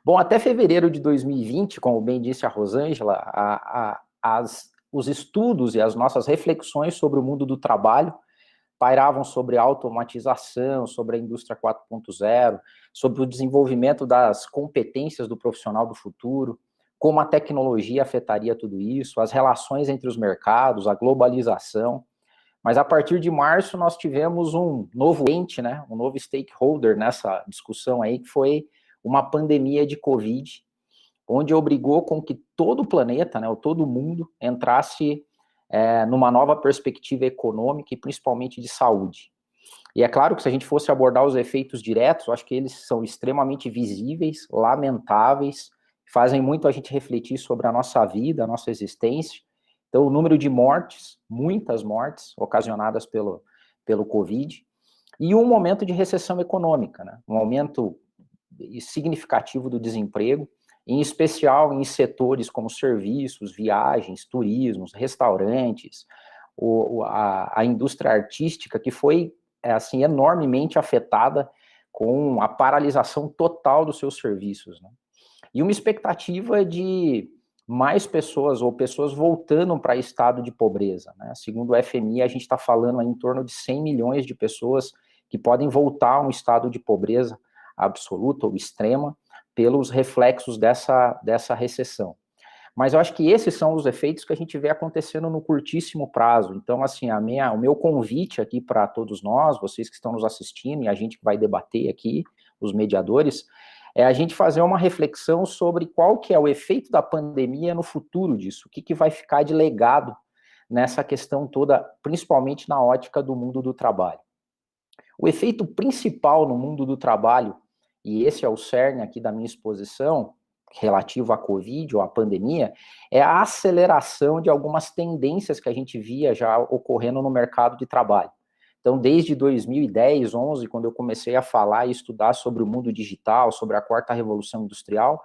Bom, até fevereiro de 2020, como bem disse a Rosângela, os estudos e as nossas reflexões sobre o mundo do trabalho pairavam sobre a automatização, sobre a indústria 4.0, sobre o desenvolvimento das competências do profissional do futuro, como a tecnologia afetaria tudo isso, as relações entre os mercados, a globalização. Mas a partir de março nós tivemos um novo ente, né, um novo stakeholder nessa discussão aí, que foi uma pandemia de Covid, onde obrigou com que todo o planeta, né, ou todo o mundo, entrasse numa nova perspectiva econômica e principalmente de saúde. E é claro que se a gente fosse abordar os efeitos diretos, eu acho que eles são extremamente visíveis, lamentáveis, fazem muito a gente refletir sobre a nossa vida, a nossa existência. Então, o número de mortes, muitas mortes ocasionadas pelo Covid, e um momento de recessão econômica, né? Um aumento significativo do desemprego, em especial em setores como serviços, viagens, turismos, restaurantes, a indústria artística, que foi assim, enormemente afetada com a paralisação total dos seus serviços, né? E uma expectativa de mais pessoas, ou pessoas voltando para estado de pobreza, né? Segundo o FMI, a gente está falando aí em torno de 100 milhões de pessoas que podem voltar a um estado de pobreza absoluta ou extrema pelos reflexos dessa recessão. Mas eu acho que esses são os efeitos que a gente vê acontecendo no curtíssimo prazo. Então, assim, o meu convite aqui para todos nós, vocês que estão nos assistindo, e a gente que vai debater aqui, os mediadores, é a gente fazer uma reflexão sobre qual que é o efeito da pandemia no futuro disso, o que vai ficar de legado nessa questão toda, principalmente na ótica do mundo do trabalho. O efeito principal no mundo do trabalho, e esse é o cerne aqui da minha exposição, relativo à Covid ou à pandemia, é a aceleração de algumas tendências que a gente via já ocorrendo no mercado de trabalho. Então, desde 2010, 11, quando eu comecei a falar e estudar sobre o mundo digital, sobre a quarta revolução industrial,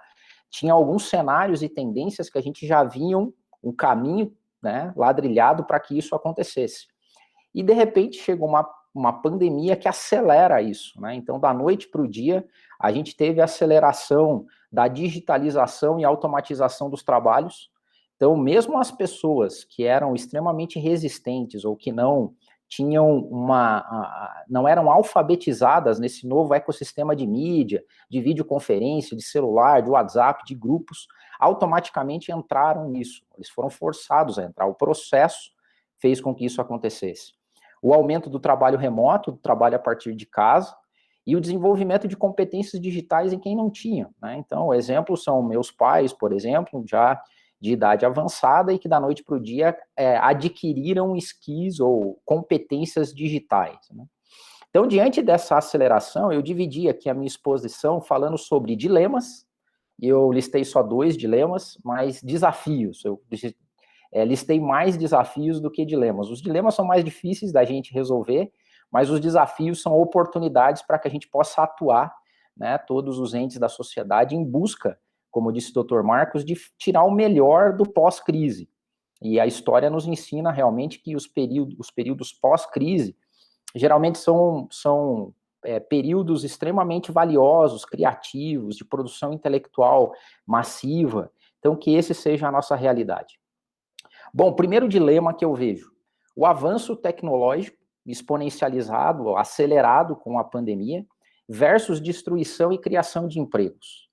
tinha alguns cenários e tendências que a gente já viam um caminho, né, ladrilhado para que isso acontecesse. E, de repente, chegou uma pandemia que acelera isso, né? Então, da noite para o dia, a gente teve a aceleração da digitalização e automatização dos trabalhos. Então, mesmo as pessoas que eram extremamente resistentes ou que não tinham não eram alfabetizadas nesse novo ecossistema de mídia, de videoconferência, de celular, de WhatsApp, de grupos, automaticamente entraram nisso. Eles foram forçados a entrar. O processo fez com que isso acontecesse. O aumento do trabalho remoto, do trabalho a partir de casa, e o desenvolvimento de competências digitais em quem não tinha, né? Então, exemplos são meus pais, por exemplo, já de idade avançada e que da noite para o dia adquiriram skills ou competências digitais, né? Então, diante dessa aceleração, eu dividi aqui a minha exposição falando sobre dilemas, e eu listei só 2 dilemas, mas desafios. Eu listei mais desafios do que dilemas. Os dilemas são mais difíceis da gente resolver, mas os desafios são oportunidades para que a gente possa atuar, né, todos os entes da sociedade em busca, como disse o Dr. Marcos, de tirar o melhor do pós-crise. E a história nos ensina realmente que os períodos pós-crise geralmente são períodos extremamente valiosos, criativos, de produção intelectual massiva. Então, que esse seja a nossa realidade. Bom, o primeiro dilema que eu vejo, o avanço tecnológico exponencializado, acelerado com a pandemia, versus destruição e criação de empregos.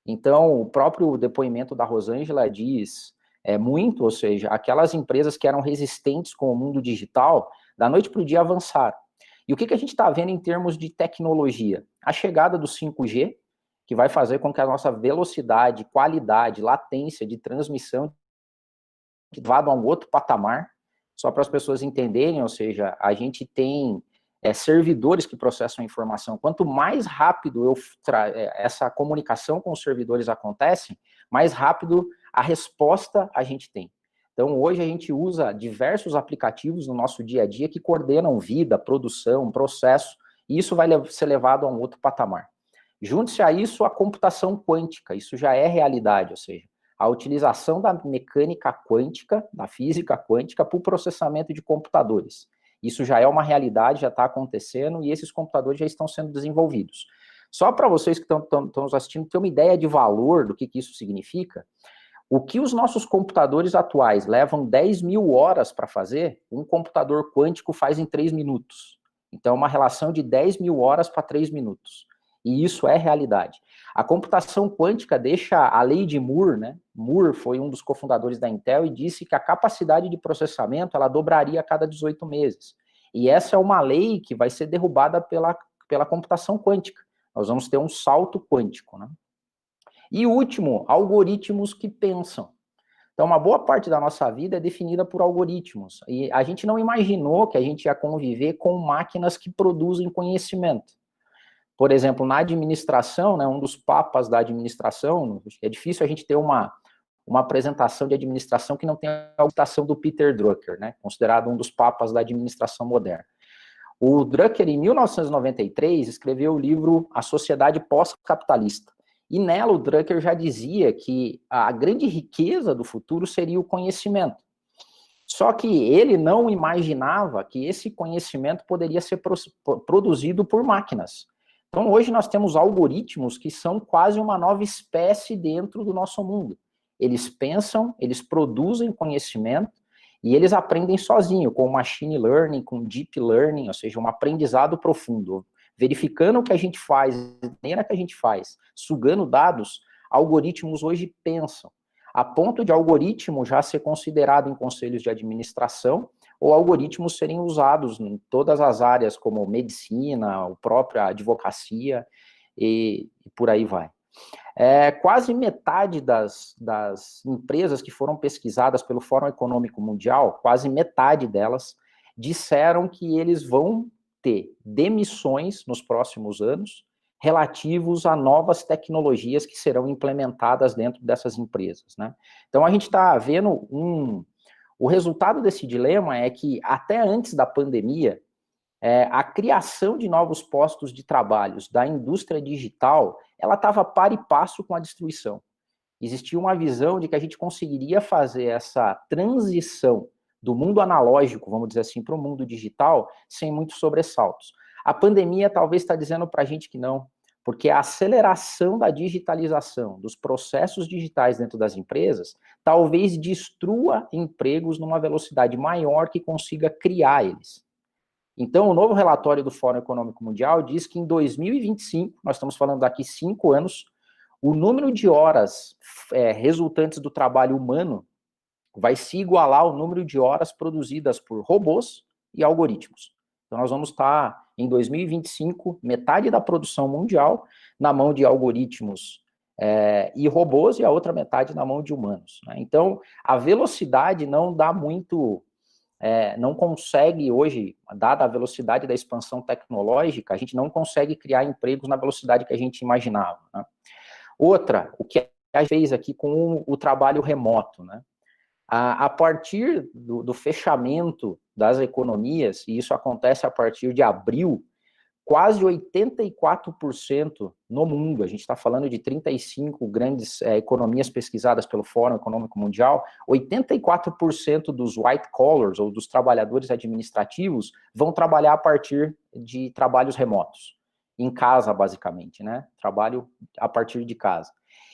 Então, o próprio depoimento da Rosângela diz muito, ou seja, aquelas empresas que eram resistentes com o mundo digital, da noite para o dia avançaram. E o que a gente está vendo em termos de tecnologia? A chegada do 5G, que vai fazer com que a nossa velocidade, qualidade, latência de transmissão levado a um outro patamar, só para as pessoas entenderem, ou seja, a gente tem servidores que processam a informação. Quanto mais rápido essa comunicação com os servidores acontece, mais rápido a resposta a gente tem. Então, hoje a gente usa diversos aplicativos no nosso dia a dia que coordenam vida, produção, processo, e isso vai ser levado a um outro patamar. Junte-se a isso a computação quântica, isso já é realidade, ou seja, a utilização da mecânica quântica, da física quântica, para o processamento de computadores. Isso já é uma realidade, já está acontecendo, e esses computadores já estão sendo desenvolvidos. Só para vocês que estão nos assistindo ter uma ideia de valor do que isso significa, o que os nossos computadores atuais levam 10 mil horas para fazer, um computador quântico faz em 3 minutos. Então, é uma relação de 10 mil horas para 3 minutos. E isso é realidade. A computação quântica deixa a lei de Moore, né? Moore foi um dos cofundadores da Intel e disse que a capacidade de processamento ela dobraria a cada 18 meses. E essa é uma lei que vai ser derrubada pela computação quântica. Nós vamos ter um salto quântico, né? E último, algoritmos que pensam. Então, uma boa parte da nossa vida é definida por algoritmos. E a gente não imaginou que a gente ia conviver com máquinas que produzem conhecimento. Por exemplo, na administração, né, um dos papas da administração, é difícil a gente ter uma apresentação de administração que não tenha a citação do Peter Drucker, né, considerado um dos papas da administração moderna. O Drucker, em 1993, escreveu o livro A Sociedade Pós-Capitalista. E nela o Drucker já dizia que a grande riqueza do futuro seria o conhecimento. Só que ele não imaginava que esse conhecimento poderia ser produzido por máquinas. Então hoje nós temos algoritmos que são quase uma nova espécie dentro do nosso mundo. Eles pensam, eles produzem conhecimento e eles aprendem sozinho, com machine learning, com deep learning, ou seja, um aprendizado profundo. Verificando o que a gente faz, a maneira que a gente faz, sugando dados, algoritmos hoje pensam, a ponto de algoritmo já ser considerado em conselhos de administração, ou algoritmos serem usados em todas as áreas, como medicina, a própria advocacia, e por aí vai. Quase metade das empresas que foram pesquisadas pelo Fórum Econômico Mundial, quase metade delas, disseram que eles vão ter demissões nos próximos anos relativos a novas tecnologias que serão implementadas dentro dessas empresas, né? Então, a gente está vendo o resultado desse dilema é que, até antes da pandemia, a criação de novos postos de trabalho da indústria digital, ela estava par e passo com a destruição. Existia uma visão de que a gente conseguiria fazer essa transição do mundo analógico, vamos dizer assim, para o mundo digital, sem muitos sobressaltos. A pandemia talvez está dizendo para a gente que não, porque a aceleração da digitalização, dos processos digitais dentro das empresas, talvez destrua empregos numa velocidade maior que consiga criar eles. Então, o novo relatório do Fórum Econômico Mundial diz que em 2025, nós estamos falando daqui 5 anos, o número de horas resultantes do trabalho humano vai se igualar ao número de horas produzidas por robôs e algoritmos. Então, nós vamos estar, em 2025, metade da produção mundial na mão de algoritmos e robôs, e a outra metade na mão de humanos, né? Então, a velocidade não dá muito... não consegue hoje, dada a velocidade da expansão tecnológica, a gente não consegue criar empregos na velocidade que a gente imaginava, né? Outra, o que a gente fez aqui com o trabalho remoto, né? A partir do fechamento das economias, e isso acontece a partir de abril, quase 84% no mundo, a gente está falando de 35 grandes economias pesquisadas pelo Fórum Econômico Mundial, 84% dos white collars, ou dos trabalhadores administrativos, vão trabalhar a partir de trabalhos remotos, em casa, basicamente, né? Trabalho a partir de casa.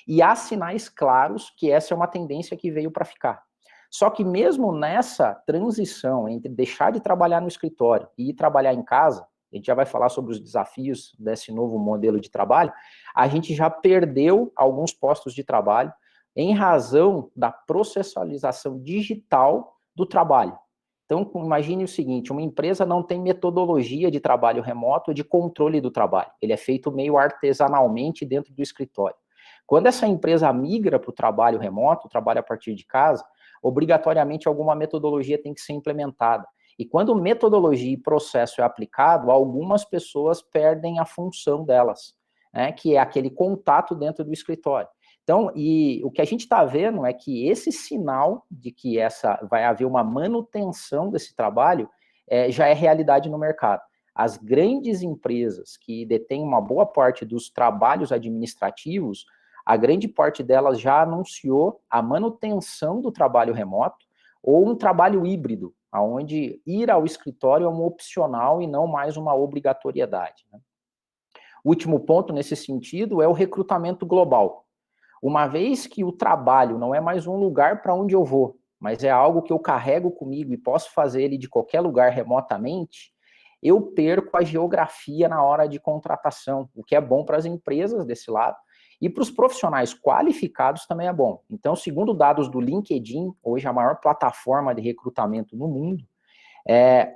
E há sinais claros que essa é uma tendência que veio para ficar. Só que mesmo nessa transição entre deixar de trabalhar no escritório e ir trabalhar em casa, a gente já vai falar sobre os desafios desse novo modelo de trabalho, a gente já perdeu alguns postos de trabalho em razão da processualização digital do trabalho. Então, imagine o seguinte, uma empresa não tem metodologia de trabalho remoto ou de controle do trabalho. Ele é feito meio artesanalmente dentro do escritório. Quando essa empresa migra para o trabalho remoto, trabalho a partir de casa, obrigatoriamente alguma metodologia tem que ser implementada. E quando metodologia e processo é aplicado, algumas pessoas perdem a função delas, né, que é aquele contato dentro do escritório. Então, e o que a gente está vendo é que esse sinal de que vai haver uma manutenção desse trabalho já é realidade no mercado. As grandes empresas que detêm uma boa parte dos trabalhos administrativos, a grande parte delas já anunciou a manutenção do trabalho remoto ou um trabalho híbrido, onde ir ao escritório é um opcional e não mais uma obrigatoriedade, né? último ponto nesse sentido é o recrutamento global. Uma vez que o trabalho não é mais um lugar para onde eu vou, mas é algo que eu carrego comigo e posso fazer ele de qualquer lugar remotamente, eu perco a geografia na hora de contratação, o que é bom para as empresas desse lado, e para os profissionais qualificados também é bom. Então, segundo dados do LinkedIn, hoje a maior plataforma de recrutamento no mundo,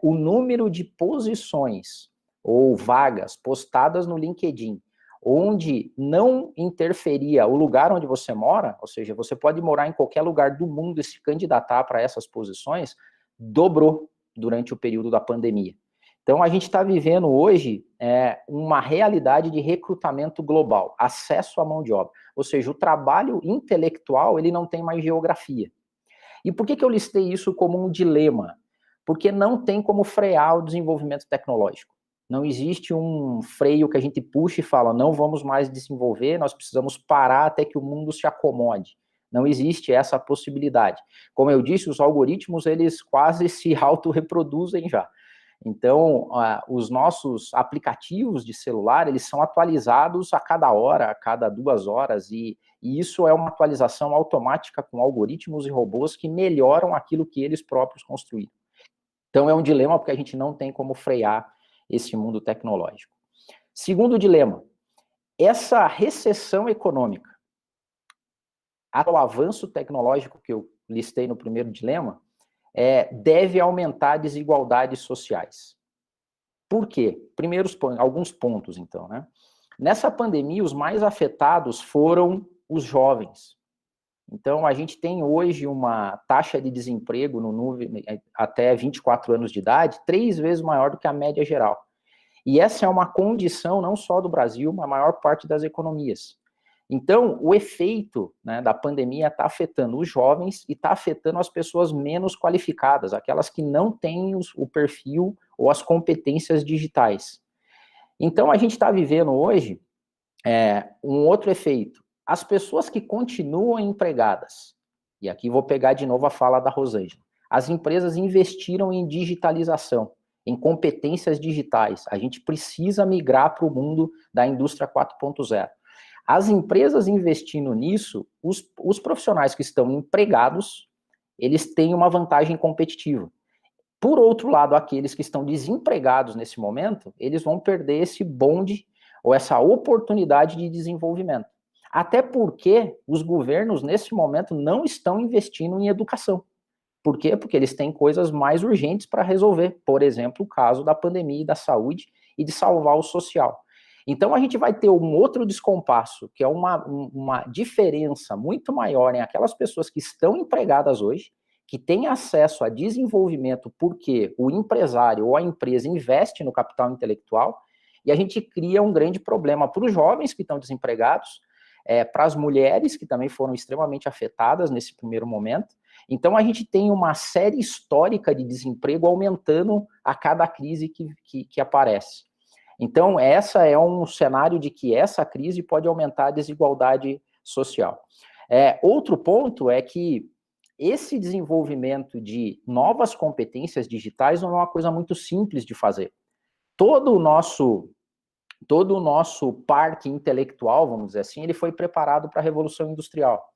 o número de posições ou vagas postadas no LinkedIn, onde não interferia o lugar onde você mora, ou seja, você pode morar em qualquer lugar do mundo e se candidatar para essas posições, dobrou durante o período da pandemia. Então, a gente está vivendo hoje uma realidade de recrutamento global, acesso à mão de obra. Ou seja, o trabalho intelectual, ele não tem mais geografia. E por que eu listei isso como um dilema? Porque não tem como frear o desenvolvimento tecnológico. Não existe um freio que a gente puxa e fala, não vamos mais desenvolver, nós precisamos parar até que o mundo se acomode. Não existe essa possibilidade. Como eu disse, os algoritmos, eles quase se autorreproduzem já. Então, os nossos aplicativos de celular, eles são atualizados a cada hora, a cada 2 horas, e isso é uma atualização automática com algoritmos e robôs que melhoram aquilo que eles próprios construíram. Então, é um dilema porque a gente não tem como frear esse mundo tecnológico. Segundo dilema, essa recessão econômica, o avanço tecnológico que eu listei no primeiro dilema, deve aumentar desigualdades sociais. Por quê? Primeiro, alguns pontos, então, né? Nessa pandemia, os mais afetados foram os jovens. Então, a gente tem hoje uma taxa de desemprego até 24 anos de idade 3 vezes maior do que a média geral. E essa é uma condição não só do Brasil, mas a maior parte das economias. Então, o efeito, né, da pandemia está afetando os jovens e está afetando as pessoas menos qualificadas, aquelas que não têm o perfil ou as competências digitais. Então, a gente está vivendo hoje um outro efeito. As pessoas que continuam empregadas, e aqui vou pegar de novo a fala da Rosângela, as empresas investiram em digitalização, em competências digitais. A gente precisa migrar para o mundo da indústria 4.0. As empresas investindo nisso, os profissionais que estão empregados, eles têm uma vantagem competitiva. Por outro lado, aqueles que estão desempregados nesse momento, eles vão perder esse bonde ou essa oportunidade de desenvolvimento. Até porque os governos, nesse momento, não estão investindo em educação. Por quê? Porque eles têm coisas mais urgentes para resolver. Por exemplo, o caso da pandemia e da saúde e de salvar o social. Então, a gente vai ter um outro descompasso, que é uma diferença muito maior em aquelas pessoas que estão empregadas hoje, que têm acesso a desenvolvimento porque o empresário ou a empresa investe no capital intelectual, e a gente cria um grande problema para os jovens que estão desempregados, para as mulheres que também foram extremamente afetadas nesse primeiro momento. Então, a gente tem uma série histórica de desemprego aumentando a cada crise que aparece. Então, essa é um cenário de que essa crise pode aumentar a desigualdade social. Outro ponto é que esse desenvolvimento de novas competências digitais não é uma coisa muito simples de fazer. Todo o nosso parque intelectual, vamos dizer assim, ele foi preparado para a Revolução Industrial.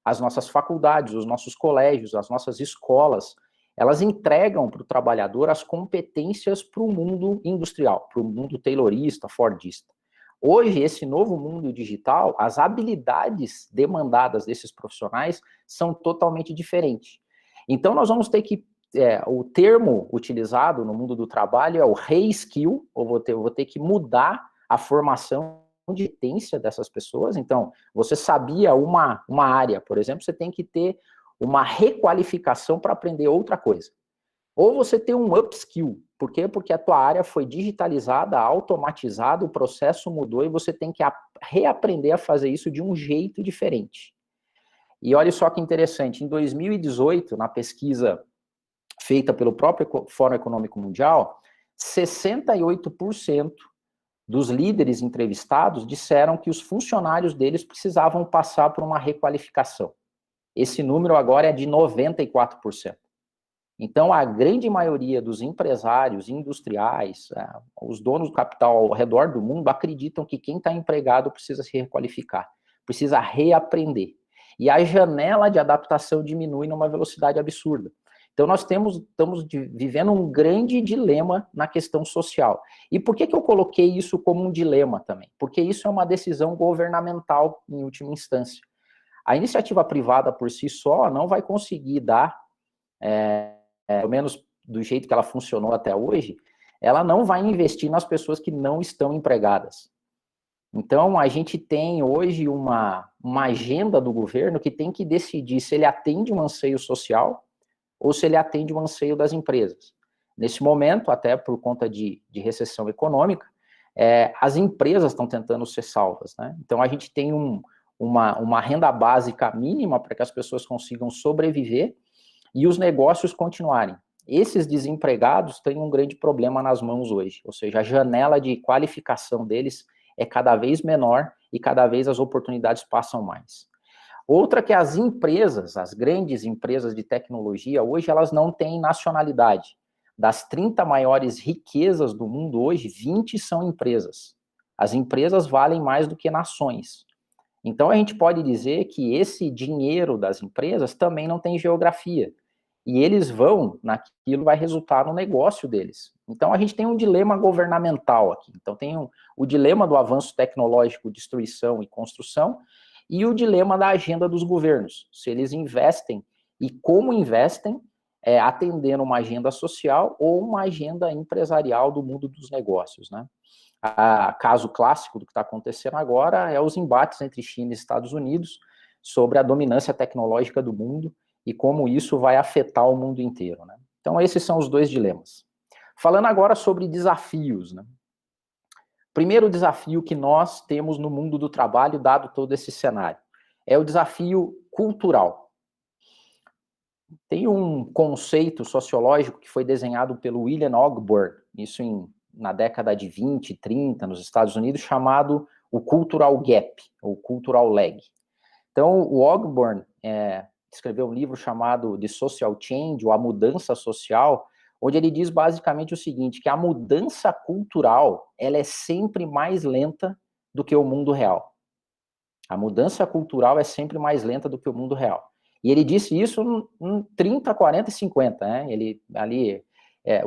As nossas faculdades, os nossos colégios, as nossas escolas, elas entregam para o trabalhador as competências para o mundo industrial, para o mundo taylorista, fordista. Hoje, esse novo mundo digital, as habilidades demandadas desses profissionais são totalmente diferentes. Então, nós vamos ter que, o termo utilizado no mundo do trabalho é o reskill, ou vou ter que mudar a formação de competência dessas pessoas. Então, você sabia uma área, por exemplo, você tem que ter uma requalificação para aprender outra coisa. Ou você tem um upskill. Por quê? Porque a tua área foi digitalizada, automatizada, o processo mudou e você tem que reaprender a fazer isso de um jeito diferente. E olha só que interessante, em 2018, na pesquisa feita pelo próprio Fórum Econômico Mundial, 68% dos líderes entrevistados disseram que os funcionários deles precisavam passar por uma requalificação. Esse número agora é de 94%. Então, a grande maioria dos empresários industriais, os donos do capital ao redor do mundo, acreditam que quem está empregado precisa se requalificar, precisa reaprender. E a janela de adaptação diminui numa velocidade absurda. Então, nós estamos vivendo um grande dilema na questão social. E por que eu coloquei isso como um dilema também? Porque isso é uma decisão governamental, em última instância. A iniciativa privada, por si só, não vai conseguir dar, pelo menos do jeito que ela funcionou até hoje, ela não vai investir nas pessoas que não estão empregadas. Então, a gente tem hoje uma agenda do governo que tem que decidir se ele atende um anseio social ou se ele atende o anseio das empresas. Nesse momento, até por conta de recessão econômica, as empresas estão tentando ser salvas, né? Então, a gente tem uma renda básica mínima para que as pessoas consigam sobreviver e os negócios continuarem. Esses desempregados têm um grande problema nas mãos hoje, ou seja, a janela de qualificação deles é cada vez menor e cada vez as oportunidades passam mais. Outra que as empresas, as grandes empresas de tecnologia, hoje elas não têm nacionalidade. Das 30 maiores riquezas do mundo hoje, 20 são empresas. As empresas valem mais do que nações. Então a gente pode dizer que esse dinheiro das empresas também não tem geografia. E eles vão naquilo, vai resultar no negócio deles. Então a gente tem um dilema governamental aqui. Então tem o dilema do avanço tecnológico, destruição e construção, e o dilema da agenda dos governos, se eles investem e como investem, atendendo uma agenda social ou uma agenda empresarial do mundo dos negócios, né? Caso clássico do que está acontecendo agora é os embates entre China e Estados Unidos sobre a dominância tecnológica do mundo e como isso vai afetar o mundo inteiro, né? Então esses são os dois dilemas. Falando agora sobre desafios, né? Primeiro desafio que nós temos no mundo do trabalho, dado todo esse cenário, é o desafio cultural. Tem um conceito sociológico que foi desenhado pelo William Ogburn, isso na década de 20, 30, nos Estados Unidos, chamado o cultural gap, ou cultural lag. Então, o Ogburn escreveu um livro chamado The Social Change, ou A Mudança Social, onde ele diz basicamente o seguinte, que a mudança cultural, ela é sempre mais lenta do que o mundo real. A mudança cultural é sempre mais lenta do que o mundo real. E ele disse isso em 30, 40 e 50, né?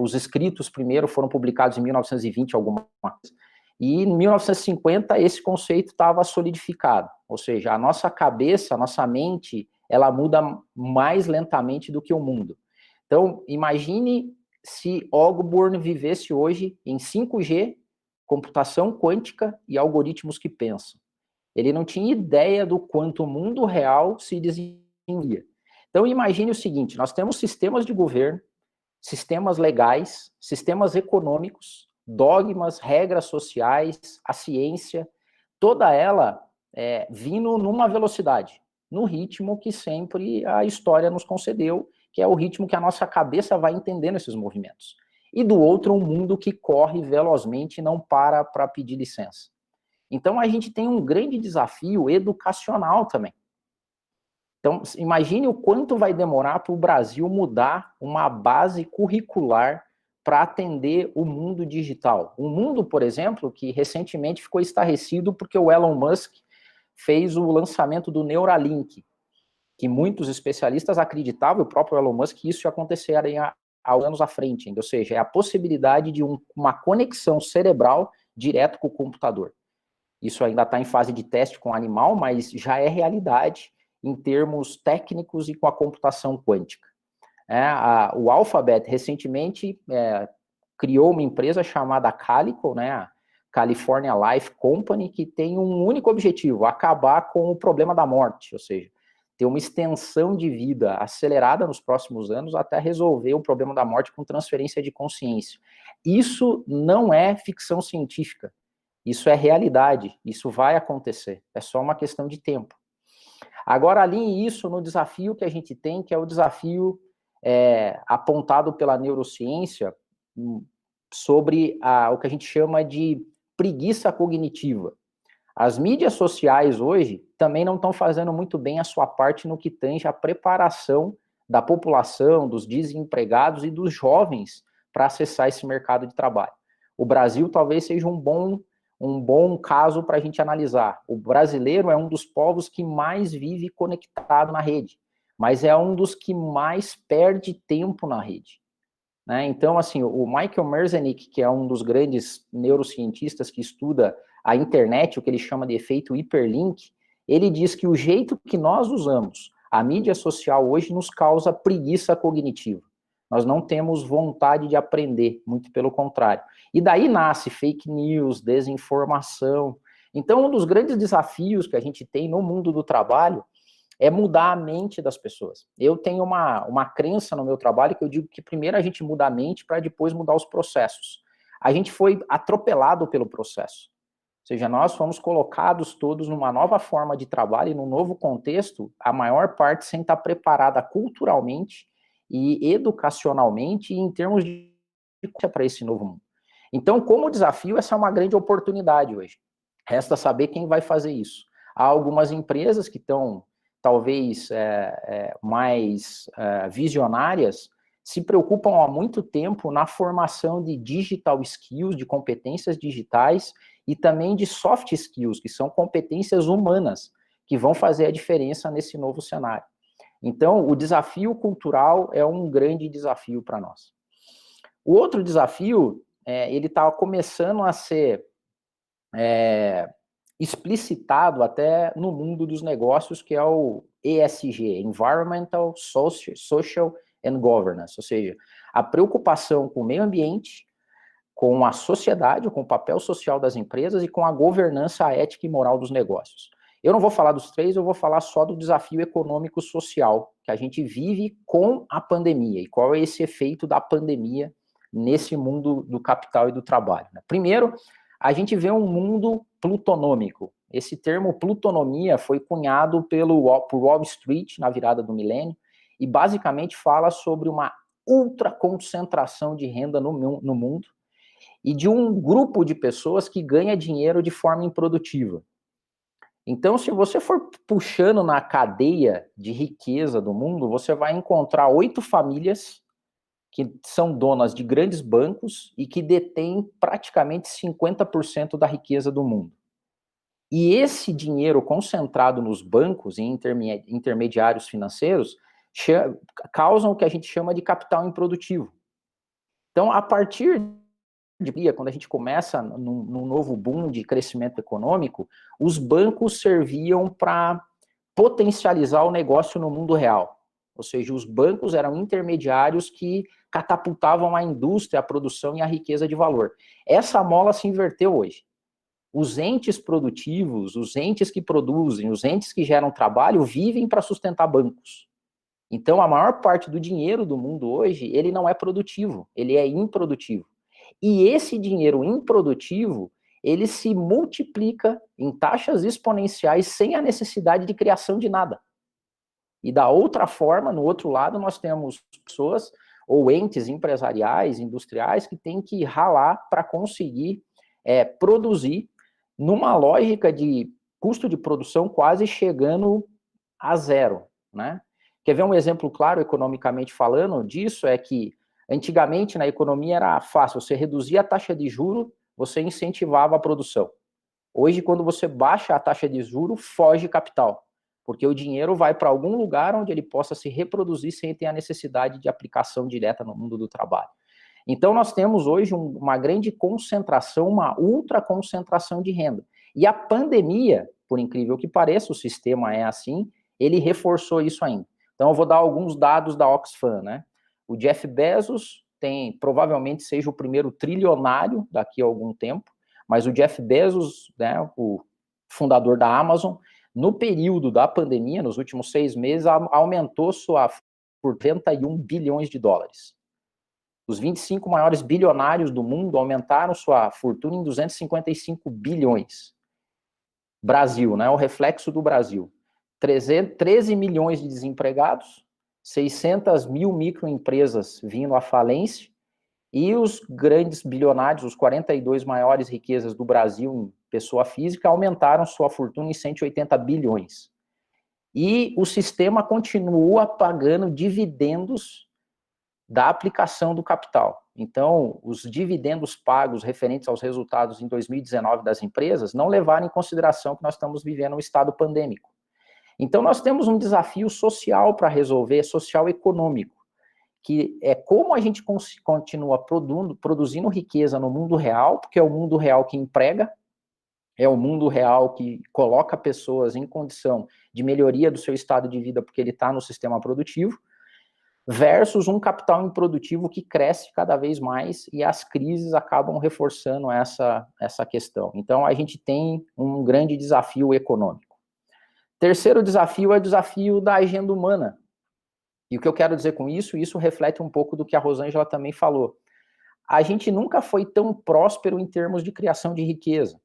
Os escritos primeiro foram publicados em 1920, alguma coisa, e em 1950 esse conceito estava solidificado, ou seja, a nossa cabeça, a nossa mente, ela muda mais lentamente do que o mundo. Então, imagine se Ogburn vivesse hoje em 5G, computação quântica e algoritmos que pensam. Ele não tinha ideia do quanto o mundo real se desenvolvia. Então, imagine o seguinte, nós temos sistemas de governo, sistemas legais, sistemas econômicos, dogmas, regras sociais, a ciência, toda ela vindo numa velocidade, no ritmo que sempre a história nos concedeu, que é o ritmo que a nossa cabeça vai entendendo esses movimentos. E do outro, um mundo que corre velozmente e não para pedir licença. Então, a gente tem um grande desafio educacional também. Então, imagine o quanto vai demorar para o Brasil mudar uma base curricular para atender o mundo digital. Um mundo, por exemplo, que recentemente ficou estarrecido porque o Elon Musk fez o lançamento do Neuralink, que muitos especialistas acreditavam, o próprio Elon Musk, que isso ia acontecer há anos à frente, ou seja, é a possibilidade de uma conexão cerebral direto com o computador. Isso ainda está em fase de teste com animal, mas já é realidade em termos técnicos e com a computação quântica. O Alphabet, recentemente, criou uma empresa chamada Calico, né, a California Life Company, que tem um único objetivo, acabar com o problema da morte, ou seja, ter uma extensão de vida acelerada nos próximos anos até resolver o problema da morte com transferência de consciência. Isso não é ficção científica, isso é realidade, isso vai acontecer, é só uma questão de tempo. Agora, alinhe isso no desafio que a gente tem, que é o desafio apontado pela neurociência sobre o que a gente chama de preguiça cognitiva. As mídias sociais hoje também não estão fazendo muito bem a sua parte no que tange a preparação da população, dos desempregados e dos jovens para acessar esse mercado de trabalho. O Brasil talvez seja um bom caso para a gente analisar. O brasileiro é um dos povos que mais vive conectado na rede, mas é um dos que mais perde tempo na rede. Né? Então, assim, o Michael Merzenich, que é um dos grandes neurocientistas que estuda a internet, o que ele chama de efeito hiperlink, ele diz que o jeito que nós usamos a mídia social hoje nos causa preguiça cognitiva. Nós não temos vontade de aprender, muito pelo contrário. E daí nasce fake news, desinformação. Então, um dos grandes desafios que a gente tem no mundo do trabalho é mudar a mente das pessoas. Eu tenho uma crença no meu trabalho que eu digo que primeiro a gente muda a mente para depois mudar os processos. A gente foi atropelado pelo processo. Ou seja, nós fomos colocados todos numa nova forma de trabalho e num novo contexto, a maior parte sem estar preparada culturalmente e educacionalmente e em termos de para esse novo mundo. Então, como desafio, essa é uma grande oportunidade hoje. Resta saber quem vai fazer isso. Há algumas empresas que estão, talvez, mais visionárias, se preocupam há muito tempo na formação de digital skills, de competências digitais, e também de soft skills, que são competências humanas, que vão fazer a diferença nesse novo cenário. Então, o desafio cultural é um grande desafio para nós. O outro desafio, ele está começando a ser explicitado até no mundo dos negócios, que é o ESG, Environmental, Social and Governance, ou seja, a preocupação com o meio ambiente, com a sociedade, com o papel social das empresas e com a governança ética e moral dos negócios. Eu não vou falar dos três, eu vou falar só do desafio econômico-social que a gente vive com a pandemia e qual é esse efeito da pandemia nesse mundo do capital e do trabalho. Né? Primeiro, a gente vê um mundo plutonômico. Esse termo plutonomia foi cunhado por Wall Street na virada do milênio e basicamente fala sobre uma ultraconcentração de renda no mundo e de um grupo de pessoas que ganha dinheiro de forma improdutiva. Então, se você for puxando na cadeia de riqueza do mundo, você vai encontrar 8 famílias que são donas de grandes bancos e que detêm praticamente 50% da riqueza do mundo. E esse dinheiro concentrado nos bancos e intermediários financeiros causam o que a gente chama de capital improdutivo. Então, a partir quando a gente começa num novo boom de crescimento econômico, os bancos serviam para potencializar o negócio no mundo real. Ou seja, os bancos eram intermediários que catapultavam a indústria, a produção e a riqueza de valor. Essa mola se inverteu hoje. Os entes produtivos, os entes que produzem, os entes que geram trabalho, vivem para sustentar bancos. Então, a maior parte do dinheiro do mundo hoje, ele não é produtivo, ele é improdutivo. E esse dinheiro improdutivo, ele se multiplica em taxas exponenciais sem a necessidade de criação de nada. E da outra forma, no outro lado, nós temos pessoas ou entes empresariais, industriais, que têm que ralar para conseguir produzir numa lógica de custo de produção quase chegando a zero, né? Quer ver um exemplo claro, economicamente falando, disso? É que antigamente, na economia, era fácil. Você reduzia a taxa de juros, você incentivava a produção. Hoje, quando você baixa a taxa de juros, foge capital. Porque o dinheiro vai para algum lugar onde ele possa se reproduzir sem ter a necessidade de aplicação direta no mundo do trabalho. Então, nós temos hoje uma grande concentração, uma ultraconcentração de renda. E a pandemia, por incrível que pareça, o sistema é assim, ele reforçou isso ainda. Então, eu vou dar alguns dados da Oxfam, né? O Jeff Bezos provavelmente seja o primeiro trilionário daqui a algum tempo, mas o Jeff Bezos, né, o fundador da Amazon, no período da pandemia, nos últimos 6 meses, aumentou sua por 31 bilhões de dólares. Os 25 maiores bilionários do mundo aumentaram sua fortuna em 255 bilhões. Brasil, né, o reflexo do Brasil. 13 milhões de desempregados, 600 mil microempresas vindo à falência, e os grandes bilionários, os 42 maiores riquezas do Brasil em pessoa física, aumentaram sua fortuna em 180 bilhões. e o sistema continua pagando dividendos da aplicação do capital. Então, os dividendos pagos referentes aos resultados em 2019 das empresas não levaram em consideração que nós estamos vivendo um estado pandêmico. Então, nós temos um desafio social para resolver, social econômico, que é como a gente continua produzindo riqueza no mundo real, porque é o mundo real que emprega, é o mundo real que coloca pessoas em condição de melhoria do seu estado de vida, porque ele está no sistema produtivo, versus um capital improdutivo que cresce cada vez mais e as crises acabam reforçando essa questão. Então, a gente tem um grande desafio econômico. Terceiro desafio é o desafio da agenda humana. E o que eu quero dizer com isso, isso reflete um pouco do que a Rosângela também falou. A gente nunca foi tão próspero em termos de criação de riqueza.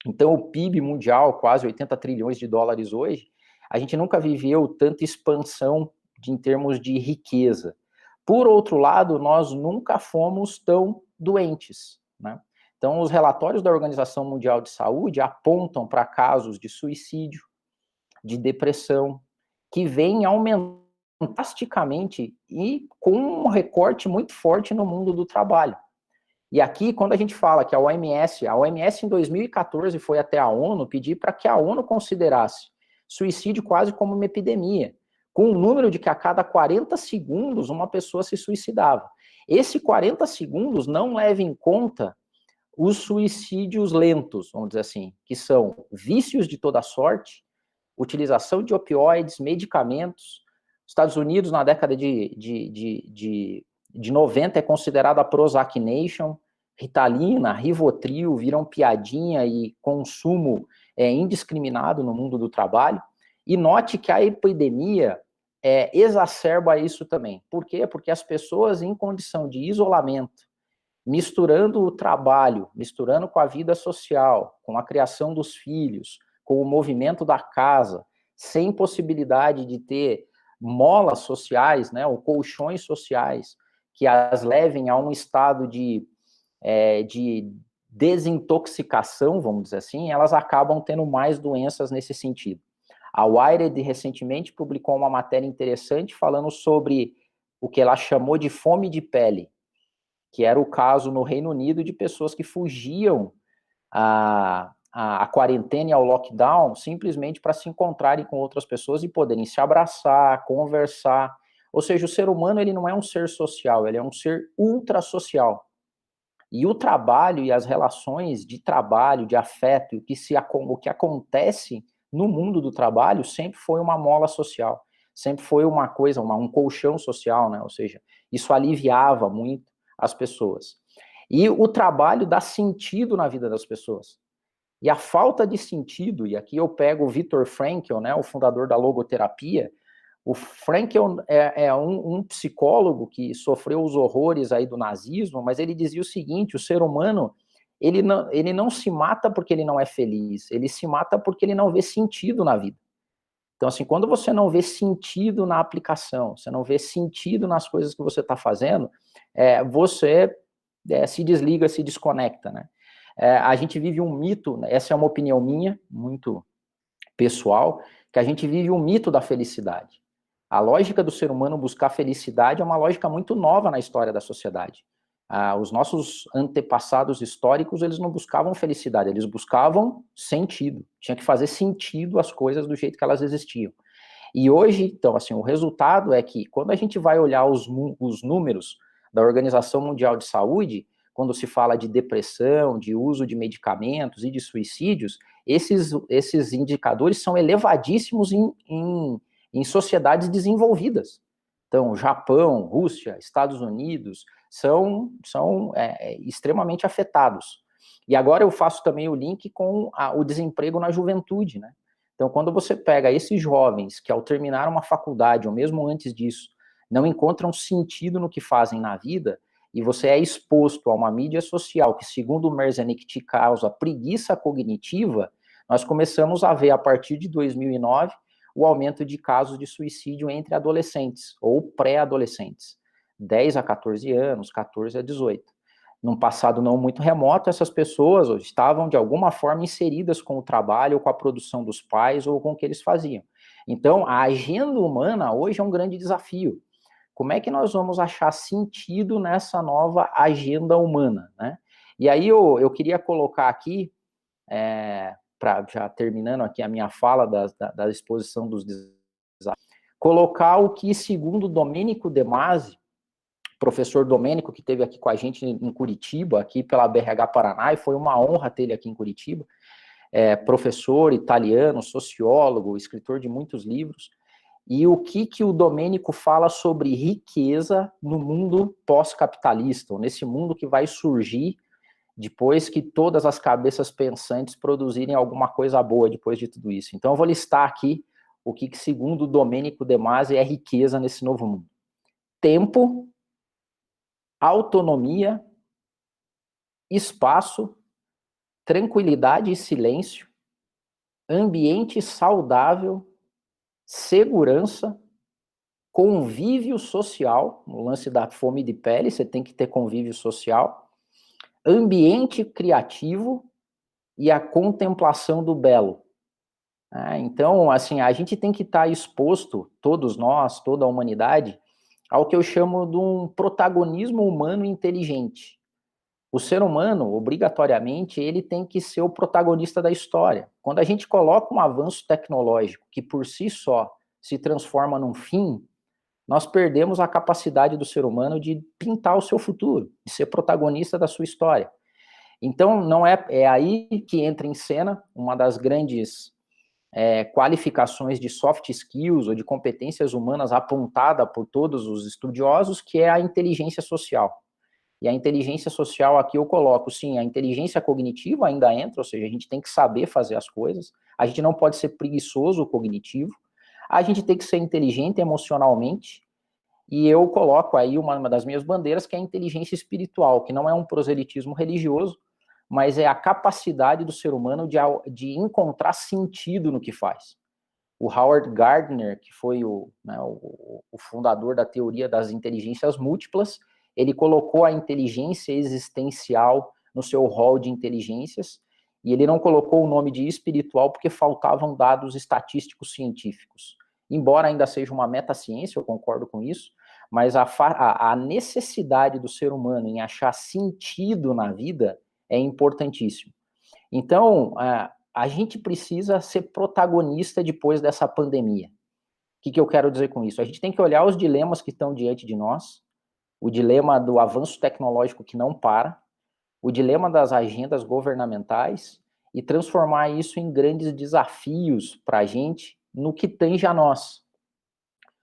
Então, o PIB mundial, quase 80 trilhões de dólares hoje, a gente nunca viveu tanta expansão em termos de riqueza. Por outro lado, nós nunca fomos tão doentes, né? Então, os relatórios da Organização Mundial de Saúde apontam para casos de suicídio, de depressão, que vêm aumentando drasticamente e com um recorte muito forte no mundo do trabalho. E aqui, quando a gente fala que a OMS em 2014 foi até a ONU pedir para que a ONU considerasse suicídio quase como uma epidemia, com um número de que a cada 40 segundos uma pessoa se suicidava. Esse 40 segundos não leva em conta os suicídios lentos, vamos dizer assim, que são vícios de toda sorte, utilização de opioides, medicamentos. Estados Unidos, na década de 90, é considerada a Prozac Nation, Ritalina, Rivotril, viram piadinha e consumo indiscriminado no mundo do trabalho. E note que a epidemia exacerba isso também. Por quê? Porque as pessoas em condição de isolamento, misturando o trabalho, misturando com a vida social, com a criação dos filhos, com o movimento da casa, sem possibilidade de ter molas sociais, né, ou colchões sociais, que as levem a um estado de desintoxicação, vamos dizer assim, elas acabam tendo mais doenças nesse sentido. A Wired recentemente publicou uma matéria interessante falando sobre o que ela chamou de fome de pele, que era o caso no Reino Unido de pessoas que fugiam a quarentena e ao lockdown simplesmente para se encontrarem com outras pessoas e poderem se abraçar, conversar. Ou seja, o ser humano ele não é um ser social, ele é um ser ultrasocial. E o trabalho e as relações de trabalho, de afeto, o que acontece no mundo do trabalho sempre foi uma mola social, sempre foi uma coisa, um colchão social, né? Ou seja, isso aliviava muito as pessoas. E o trabalho dá sentido na vida das pessoas. E a falta de sentido, e aqui eu pego o Viktor Frankl, né, o fundador da logoterapia. O Frankl é um psicólogo que sofreu os horrores aí do nazismo, mas ele dizia o seguinte: o ser humano, ele não se mata porque ele não é feliz, ele se mata porque ele não vê sentido na vida. Então, assim, quando você não vê sentido na aplicação, você não vê sentido nas coisas que você está fazendo, você se desliga, se desconecta, né? A gente vive um mito, essa é uma opinião minha, muito pessoal, que a gente vive um mito da felicidade. A lógica do ser humano buscar felicidade é uma lógica muito nova na história da sociedade. Os nossos antepassados históricos, eles não buscavam felicidade, eles buscavam sentido. Tinha que fazer sentido as coisas do jeito que elas existiam. E hoje, então, assim, o resultado é que, quando a gente vai olhar os números da Organização Mundial de Saúde, quando se fala de depressão, de uso de medicamentos e de suicídios, esses indicadores são elevadíssimos em sociedades desenvolvidas. Então, Japão, Rússia, Estados Unidos são extremamente afetados. E agora eu faço também o link com o desemprego na juventude, né? Então, quando você pega esses jovens que, ao terminar uma faculdade, ou mesmo antes disso, não encontram sentido no que fazem na vida, e você é exposto a uma mídia social que, segundo o Merzenich, te causa preguiça cognitiva, nós começamos a ver, a partir de 2009, o aumento de casos de suicídio entre adolescentes, ou pré-adolescentes, 10 a 14 anos, 14 a 18. Num passado não muito remoto, essas pessoas estavam, de alguma forma, inseridas com o trabalho, ou com a produção dos pais, ou com o que eles faziam. Então, a agenda humana hoje é um grande desafio. Como é que nós vamos achar sentido nessa nova agenda humana, né? E aí eu queria colocar aqui, já terminando aqui a minha fala da exposição dos desafios, colocar o que, segundo Domênico De Masi, professor Domênico, que esteve aqui com a gente em Curitiba, aqui pela BRH Paraná, e foi uma honra ter ele aqui em Curitiba, professor italiano, sociólogo, escritor de muitos livros, e o que o Domênico fala sobre riqueza no mundo pós-capitalista, ou nesse mundo que vai surgir depois que todas as cabeças pensantes produzirem alguma coisa boa depois de tudo isso. Então eu vou listar aqui o que segundo Domênico De Masi é riqueza nesse novo mundo. Tempo, autonomia, espaço, tranquilidade e silêncio, ambiente saudável, segurança, convívio social, no lance da fome de pele, você tem que ter convívio social, ambiente criativo e a contemplação do belo. Então, assim, a gente tem que estar exposto, todos nós, toda a humanidade, ao que eu chamo de um protagonismo humano inteligente. O ser humano, obrigatoriamente, ele tem que ser o protagonista da história. Quando a gente coloca um avanço tecnológico que por si só se transforma num fim, nós perdemos a capacidade do ser humano de pintar o seu futuro, de ser protagonista da sua história. Então, não é aí que entra em cena uma das grandes qualificações de soft skills ou de competências humanas apontada por todos os estudiosos, que é a inteligência social. E a inteligência social aqui eu coloco, sim, a inteligência cognitiva ainda entra, ou seja, a gente tem que saber fazer as coisas, a gente não pode ser preguiçoso cognitivo, a gente tem que ser inteligente emocionalmente, e eu coloco aí uma das minhas bandeiras, que é a inteligência espiritual, que não é um proselitismo religioso, mas é a capacidade do ser humano de encontrar sentido no que faz. O Howard Gardner, que foi o fundador da teoria das inteligências múltiplas, ele colocou a inteligência existencial no seu rol de inteligências, e ele não colocou o nome de espiritual porque faltavam dados estatísticos científicos. Embora ainda seja uma metaciência, eu concordo com isso, mas a necessidade do ser humano em achar sentido na vida é importantíssimo. Então, a gente precisa ser protagonista depois dessa pandemia. O que eu quero dizer com isso? A gente tem que olhar os dilemas que estão diante de nós, o dilema do avanço tecnológico que não para, o dilema das agendas governamentais e transformar isso em grandes desafios para a gente no que tange a nós.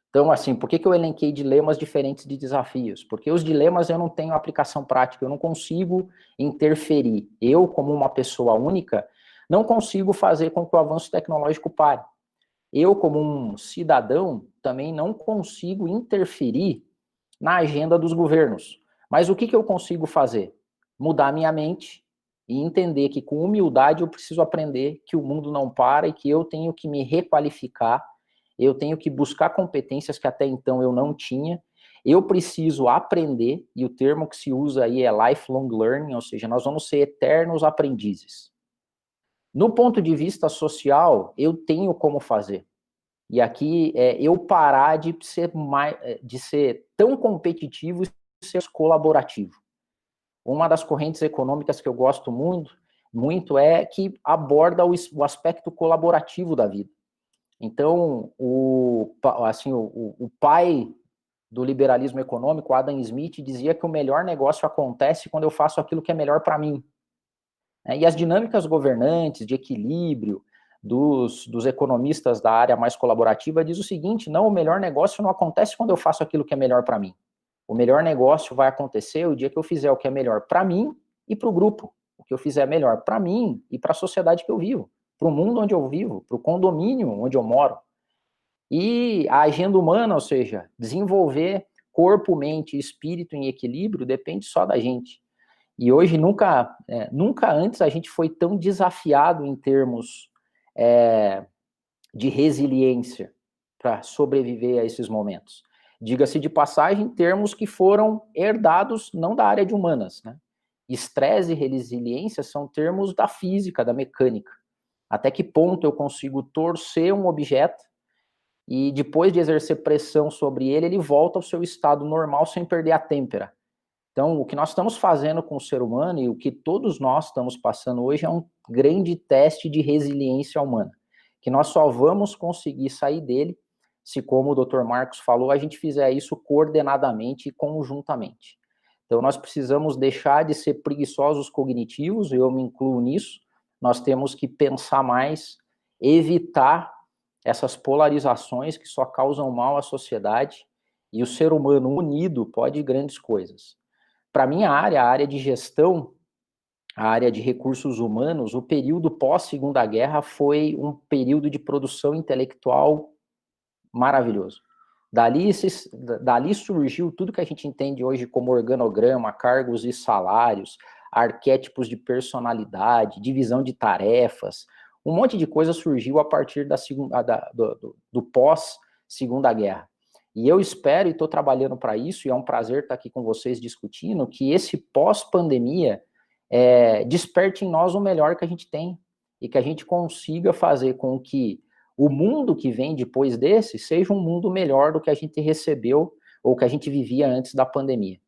Então, assim, por que eu elenquei dilemas diferentes de desafios? Porque os dilemas eu não tenho aplicação prática, eu não consigo interferir. Eu, como uma pessoa única, não consigo fazer com que o avanço tecnológico pare. Eu, como um cidadão, também não consigo interferir na agenda dos governos. Mas o que eu consigo fazer? Mudar minha mente e entender que, com humildade, eu preciso aprender que o mundo não para e que eu tenho que me requalificar, eu tenho que buscar competências que até então eu não tinha, eu preciso aprender, e o termo que se usa aí é lifelong learning, ou seja, nós vamos ser eternos aprendizes. No ponto de vista social, eu tenho como fazer. E aqui eu parar de ser tão competitivo e ser colaborativo. Uma das correntes econômicas que eu gosto muito é que aborda o aspecto colaborativo da vida. Então, o pai do liberalismo econômico, Adam Smith, dizia que o melhor negócio acontece quando eu faço aquilo que é melhor para mim. E as dinâmicas governantes, de equilíbrio, dos economistas da área mais colaborativa, diz o seguinte: não, o melhor negócio não acontece quando eu faço aquilo que é melhor para mim. O melhor negócio vai acontecer o dia que eu fizer o que é melhor para mim e para o grupo. O que eu fizer melhor para mim e para a sociedade que eu vivo, para o mundo onde eu vivo, para o condomínio onde eu moro. E a agenda humana, ou seja, desenvolver corpo, mente e espírito em equilíbrio, depende só da gente. E hoje, nunca antes a gente foi tão desafiado em termos de resiliência para sobreviver a esses momentos. Diga-se de passagem, termos que foram herdados não da área de humanas, né? Estresse e resiliência são termos da física, da mecânica. Até que ponto eu consigo torcer um objeto e depois de exercer pressão sobre ele, ele volta ao seu estado normal sem perder a têmpera. Então, o que nós estamos fazendo com o ser humano e o que todos nós estamos passando hoje é um grande teste de resiliência humana, que nós só vamos conseguir sair dele se, como o Dr. Marcos falou, a gente fizer isso coordenadamente e conjuntamente. Então, nós precisamos deixar de ser preguiçosos cognitivos, eu me incluo nisso, nós temos que pensar mais, evitar essas polarizações que só causam mal à sociedade, e o ser humano unido pode grandes coisas. Para mim, a área de gestão, a área de recursos humanos, o período pós-Segunda Guerra foi um período de produção intelectual maravilhoso. Dali surgiu tudo que a gente entende hoje como organograma, cargos e salários, arquétipos de personalidade, divisão de tarefas, um monte de coisa surgiu a partir do pós-Segunda Guerra. E eu espero e estou trabalhando para isso, e é um prazer estar aqui com vocês discutindo, que esse pós-pandemia desperte em nós o melhor que a gente tem, e que a gente consiga fazer com que o mundo que vem depois desse seja um mundo melhor do que a gente recebeu ou que a gente vivia antes da pandemia.